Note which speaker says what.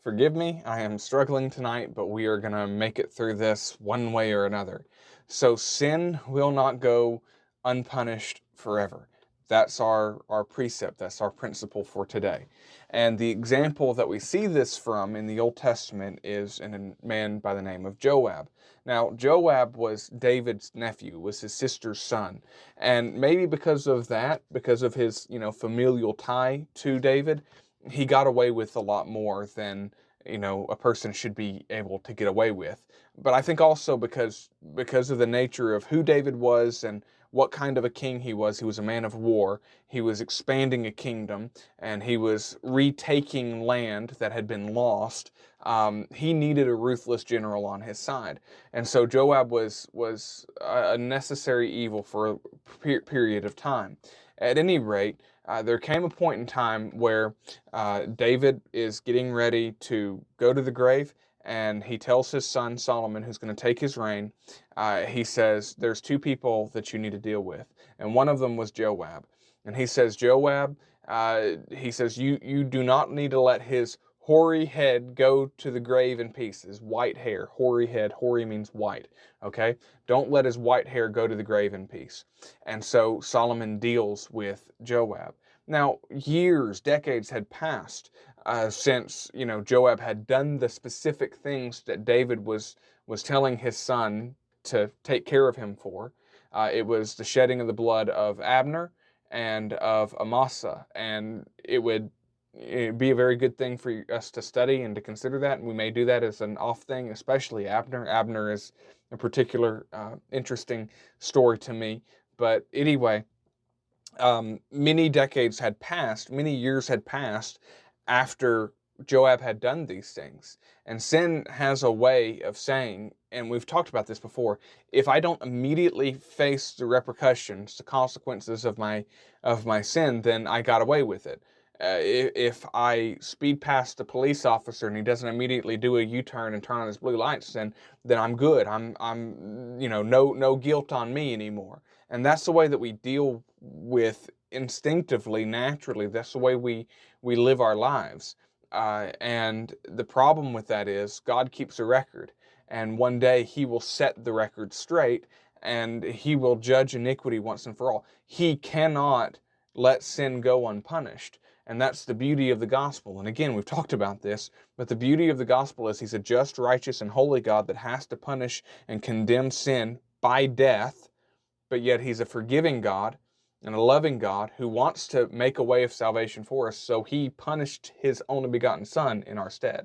Speaker 1: Forgive me, I am struggling tonight, but we are going to make it through this one way or another. So sin will not go unpunished forever. That's our precept, that's our principle for today. And the example that we see this from in the Old Testament is in a man by the name of Joab. Now, Joab was David's nephew, was his sister's son. And maybe because of that, because of his, familial tie to David, he got away with a lot more than a person should be able to get away with. But I think also because of the nature of who David was and what kind of a king he was a man of war. He was expanding a kingdom, and he was retaking land that had been lost. He needed a ruthless general on his side, and so Joab was a necessary evil for a period of time. At any rate, there came a point in time where David is getting ready to go to the grave, and he tells his son Solomon, who's going to take his reign, he says, there's two people that you need to deal with. And one of them was Joab. And he says, Joab, you do not need to let his hoary head go to the grave in peace. His white hair, hoary head, hoary means white, okay? Don't let his white hair go to the grave in peace. And so Solomon deals with Joab. Now, years, decades had passed since Joab had done the specific things that David was telling his son to take care of him for. It was the shedding of the blood of Abner and of Amasa, and it'd be a very good thing for us to study and to consider that, and we may do that as an off thing, especially Abner. Abner is a particular interesting story to me. But anyway, many decades had passed, many years had passed after Joab had done these things. And sin has a way of saying, and we've talked about this before, if I don't immediately face the repercussions, the consequences of my sin, then I got away with it. If I speed past the police officer and he doesn't immediately do a U-turn and turn on his blue lights, then I'm good. I'm no guilt on me anymore. And that's the way that we deal with instinctively, naturally. That's the way we live our lives. And the problem with that is God keeps a record, and one day he will set the record straight, and he will judge iniquity once and for all. He cannot let sin go unpunished. And that's the beauty of the gospel. And again, we've talked about this, but the beauty of the gospel is he's a just, righteous, and holy God that has to punish and condemn sin by death, but yet he's a forgiving God and a loving God who wants to make a way of salvation for us, so he punished his only begotten Son in our stead.